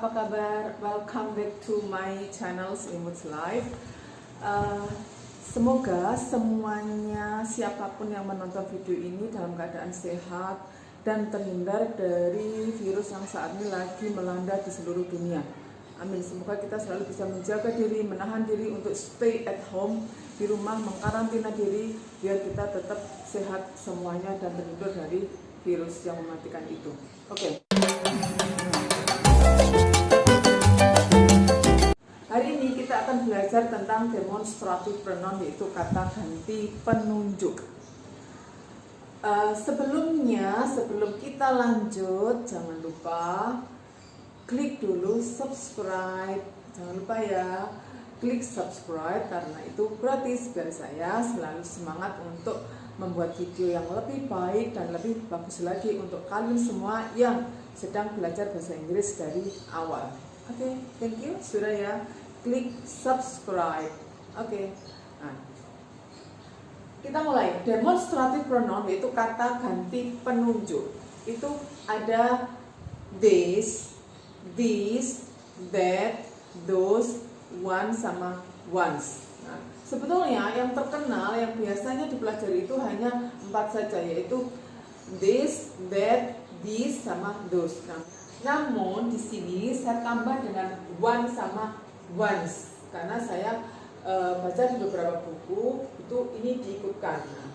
apa kabar? Welcome back to my channel Imut's Life. Semoga semuanya, siapapun yang menonton video ini dalam keadaan sehat dan terhindar dari virus yang saat ini lagi melanda di seluruh dunia. Amin. Semoga kita selalu bisa menjaga diri, menahan diri untuk stay at home, di rumah, mengkarantina diri, biar kita tetap sehat semuanya dan terhindar dari virus yang mematikan itu. Oke. Hari ini kita akan belajar tentang demonstrative pronoun, yaitu kata ganti penunjuk. Sebelum kita lanjut, jangan lupa klik dulu subscribe. Jangan lupa ya, klik subscribe karena itu gratis biar saya selalu semangat untuk membuat video yang lebih baik dan lebih bagus lagi untuk kalian semua yang sedang belajar bahasa Inggris dari awal. Oke, thank you. Sudah ya, klik subscribe. Oke. Nah, kita mulai. Demonstrative pronoun yaitu kata ganti penunjuk. Itu ada this, that, those, one sama once. Nah, sebetulnya yang terkenal yang biasanya dipelajari itu hanya 4 saja, yaitu this, that, these sama those. Nah, namun di sini saya tambah dengan one sama once karena saya baca di beberapa buku itu ini diikutkan. Nah,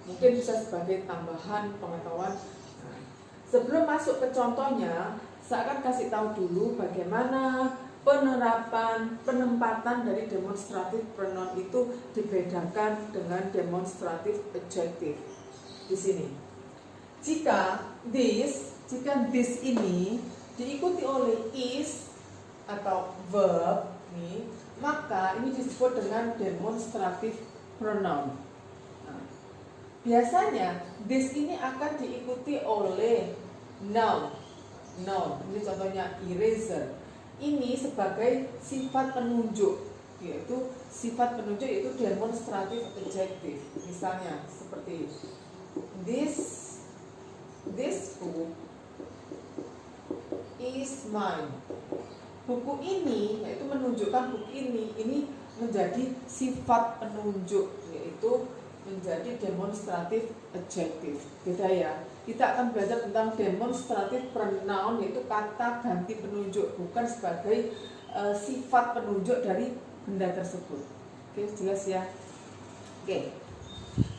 mungkin bisa sebagai tambahan pengetahuan. Nah, sebelum masuk ke contohnya, saya akan kasih tahu dulu bagaimana penempatan dari demonstrative pronoun itu dibedakan dengan demonstrative adjective. Di sini, jika this ini diikuti oleh is atau verb nih, maka ini disebut dengan demonstrative pronoun. Nah, biasanya this ini akan diikuti oleh noun. Ini contohnya eraser. Ini sebagai sifat penunjuk, yaitu sifat penunjuk itu demonstrative adjective. Misalnya seperti this book is mine. Buku ini, yaitu menunjukkan buku ini menjadi sifat penunjuk, yaitu menjadi demonstrative adjective. Beda ya. Kita akan belajar tentang demonstrative pronoun, yaitu kata ganti penunjuk, bukan sebagai sifat penunjuk dari benda tersebut. Oke, jelas ya. Oke.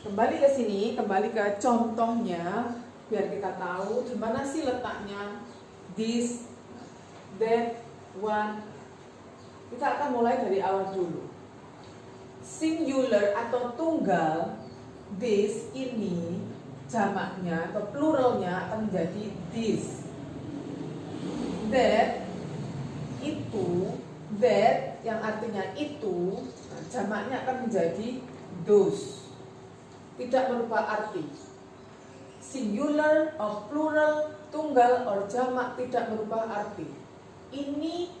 Kembali ke sini, kembali ke contohnya biar kita tahu di mana sih letaknya this, that, one. Kita akan mulai dari awal dulu. Singular atau tunggal this ini jamaknya atau pluralnya akan menjadi this. That itu, that yang artinya itu, nah, jamaknya akan menjadi those. Tidak merubah arti. Singular or plural, tunggal or jamak tidak merubah arti. Ini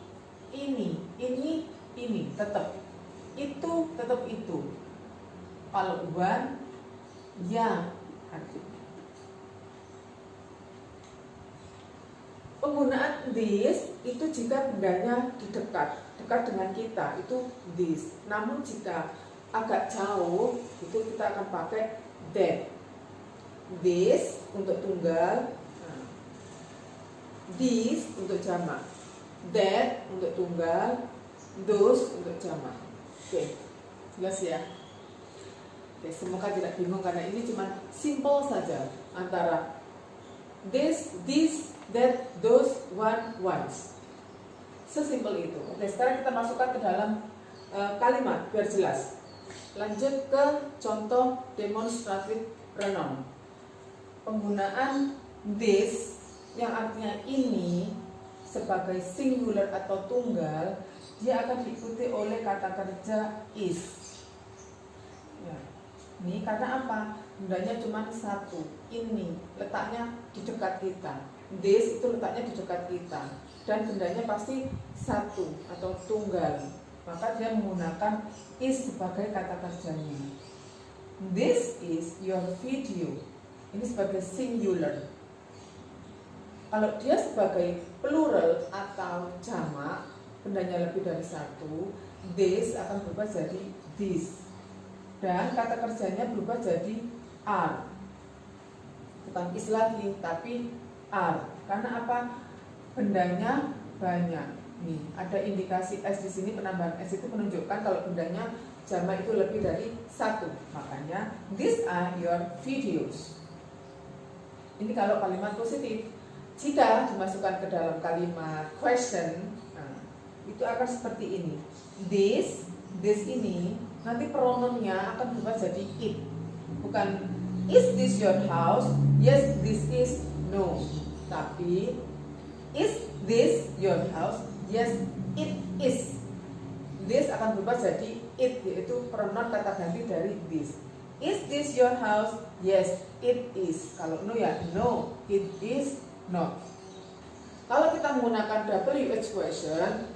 tetap. Itu tetap itu. Kalau one, yang artinya. Penggunaan this itu jika bendanya dekat dengan kita, itu this. Namun jika agak jauh, itu kita akan pakai that. This untuk tunggal, this untuk jamak, that untuk tunggal, those untuk jamak. Oke, jelas ya. Oke, semoga tidak bingung karena ini cuma simple saja antara this, that, those, one, once. Sesimpel itu. Oke, sekarang kita masukkan ke dalam kalimat biar jelas. Lanjut ke contoh demonstrative pronoun. Penggunaan this yang artinya ini sebagai singular atau tunggal, dia akan diikuti oleh kata kerja is. Ya. Ini karena apa? Bendanya cuma satu. Ini letaknya di dekat kita. This itu letaknya di dekat kita. Dan bendanya pasti satu atau tunggal. Maka dia menggunakan is sebagai kata kerjanya. This is your video. Ini sebagai singular. Kalau dia sebagai plural atau jamak, bendanya lebih dari satu, this akan berubah jadi this. Dan kata kerjanya berubah jadi are. Bukan is lagi, tapi are. Karena apa? Bendanya banyak. Nih, ada indikasi S di sini, penambahan S itu menunjukkan kalau bendanya jamak itu lebih dari satu. Makanya, these are your videos. Ini kalau kalimat positif. Jika dimasukkan ke dalam kalimat question, nah, itu akan seperti ini. This ini, nanti pronounnya akan berubah jadi it. Bukan, is this your house? Yes, this is. No. Tapi, is this your house? Yes, it is. This akan berubah jadi it, yaitu pronoun kata ganti dari this. Is this your house? Yes, it is. Kalau no ya no, it is not. Kalau kita menggunakan WH question,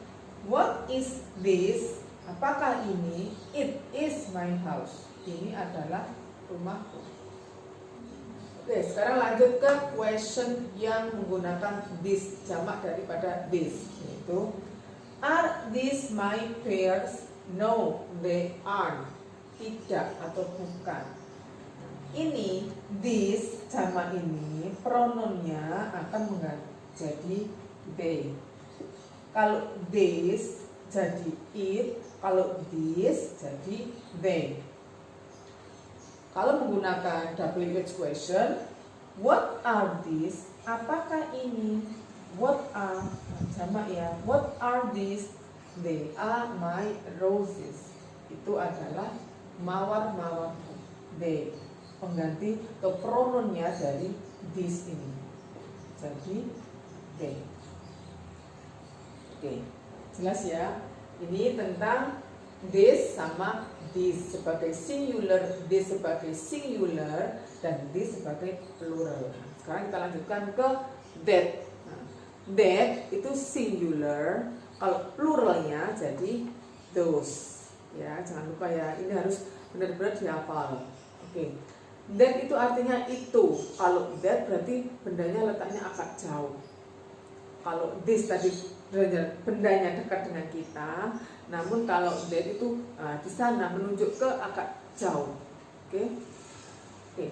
what is this? Apakah ini? It is my house. Ini adalah rumahku. Oke, sekarang lanjut ke question yang menggunakan this, jamak daripada this, yaitu are these my pears? No, they aren't. Tidak atau bukan. Ini this jamak ini pronounnya akan menjadi they. Kalau this jadi it, kalau this jadi they. Kalau menggunakan WH question, what are these? Apakah ini? What are, sama ya, what are these? They are my roses. Itu adalah mawar-mawarku. They, pengganti atau pronounnya dari this ini. Jadi they. Oke, jelas ya. Ini tentang this sama this sebagai singular, this sebagai singular, dan this sebagai plural. Sekarang kita lanjutkan ke that. Nah, that itu singular, kalau pluralnya jadi those. Ya, jangan lupa ya, ini harus benar-benar dihafal. Oke. That itu artinya itu. Kalau that berarti bendanya letaknya agak jauh. Kalau this tadi bendanya dekat dengan kita, namun kalau that itu di sana menunjuk ke agak jauh. Oke. Oke.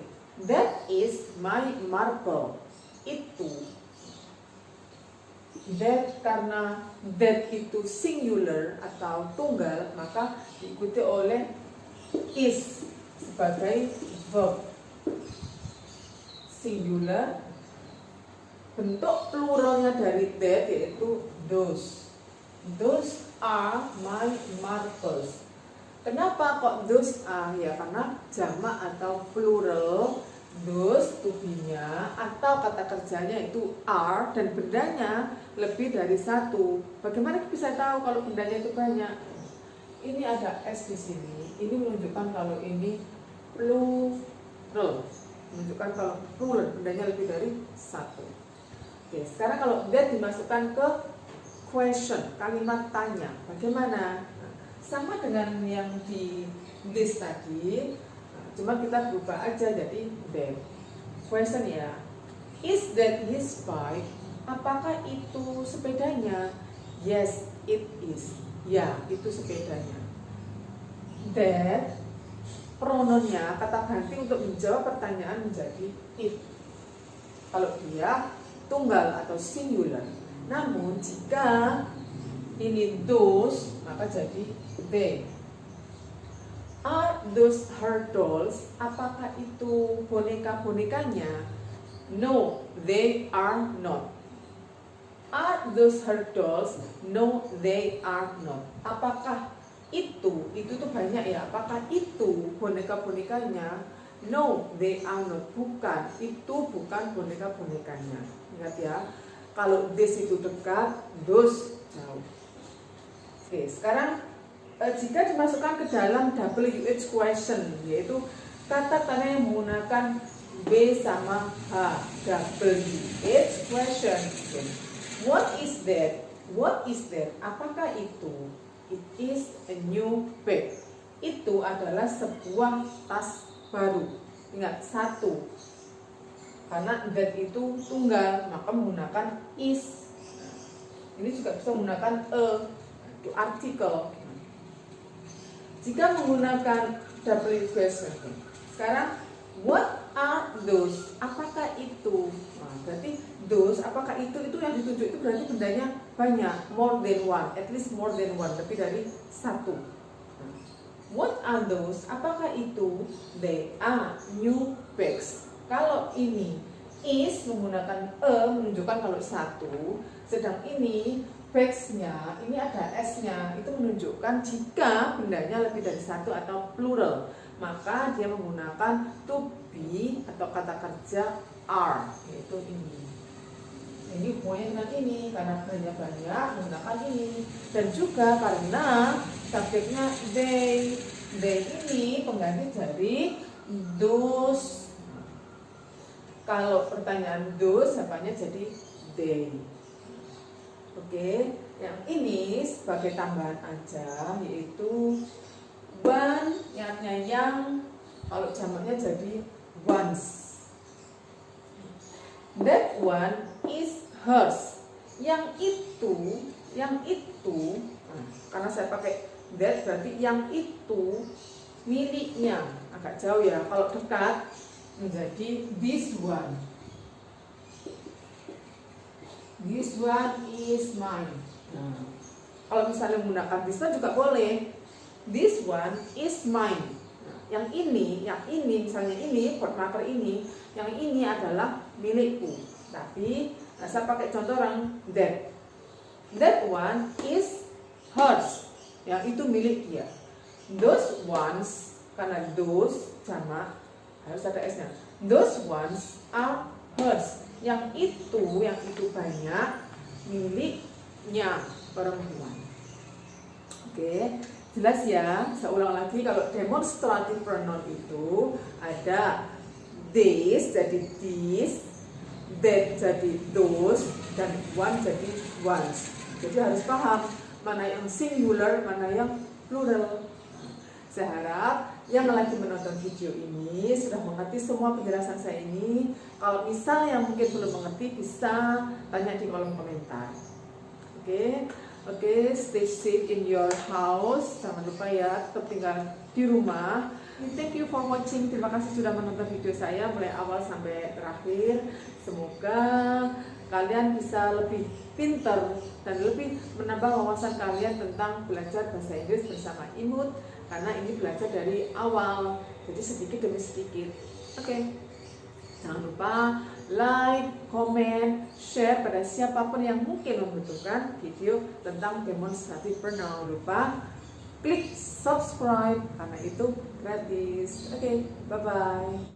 That is my marble. Itu. That, karena that itu singular atau tunggal, maka diikuti oleh is sebagai verb. Singular, bentuk pluralnya dari that yaitu those. Those are my marbles. Kenapa kok those are? Ya karena jamak atau plural. Those to be-nya atau kata kerjanya itu are dan bendanya lebih dari satu. Bagaimana bisa tahu kalau bendanya itu banyak? Ini ada S di sini. Ini menunjukkan kalau ini plural. Menunjukkan kalau plural bendanya lebih dari satu. Oke, sekarang kalau that dimasukkan ke question, kalimat tanya. Bagaimana? Sama dengan yang di this tadi. Cuma kita berubah aja jadi that. Question ya, is that his bike? Apakah itu sepedanya? Yes, it is. Ya, itu sepedanya. That, pronounnya kata ganti untuk menjawab pertanyaan menjadi it. Kalau dia tunggal atau singular. Namun jika ini those, maka jadi they. Are those her dolls? Apakah itu boneka-bonekanya? No, they are not. Are those her dolls? No, they are not. Apakah itu tuh banyak ya. Apakah itu boneka-bonekanya? No, they are not. Bukan, itu bukan boneka-bonekanya. Ingat ya, kalau this itu dekat, those jauh. Oke, sekarang jika dimasukkan ke dalam WH question, yaitu kata tanya yang menggunakan B sama H, WH question. What is that? What is that? Apakah itu? It is a new bag. Itu adalah sebuah tas baru. Ingat, satu. Karena that itu tunggal, maka menggunakan is. Ini juga bisa menggunakan itu artikel. Jika menggunakan W question, sekarang what are those? Apakah itu? Nah, berarti those, apakah itu yang ditunjuk itu berarti bendanya banyak, more than one, at least more than one, lebih dari satu. What are those? Apakah itu? They are new bags. Kalau ini is menggunakan menunjukkan kalau satu, sedang ini bags-nya, ini ada s-nya, itu menunjukkan jika bendanya lebih dari satu atau plural, maka dia menggunakan to be atau kata kerja are, yaitu ini. Ini hubungannya dengan ini, karena bendanya banyak menggunakan ini, dan juga karena subjeknya they ini pengganti dari those. Kalau pertanyaan those, apanya jadi they. Oke, yang ini sebagai tambahan aja, yaitu one, yang, kalau jamaknya jadi once. That one is hers. Yang itu, nah, karena saya pakai that berarti yang itu miliknya. Agak jauh ya, kalau dekat menjadi this one. This one is mine. Nah, kalau misalnya menggunakan this one juga boleh. This one is mine. Nah, yang ini misalnya ini port marker ini, yang ini adalah milikku. Tapi saya pakai contoh orang that. That one is hers. Yang itu milik dia. Those ones, karena those sama harus ada s-nya. Those ones are hers. Yang itu banyak miliknya perempuan. Oke, jelas ya. Saya ulang lagi, kalau demonstrative pronoun itu ada this jadi this, that jadi those, dan one jadi ones. Jadi harus paham mana yang singular, mana yang plural. Saya harap yang lagi menonton video ini sudah mengerti semua penjelasan saya ini. Kalau misalnya mungkin belum mengerti, bisa tanya di kolom komentar. Oke, stay safe in your house. Jangan lupa ya, tetap tinggal di rumah. Thank you for watching. Terima kasih sudah menonton video saya mulai awal sampai terakhir. Semoga kalian bisa lebih pintar dan lebih menambah wawasan kalian tentang belajar bahasa Inggris bersama Imut, karena ini belajar dari awal, jadi sedikit demi sedikit. Oke. Jangan lupa like, comment, share pada siapapun yang mungkin membutuhkan video tentang demonstrative pronoun. Lupa klik subscribe karena itu gratis. Oke, bye bye.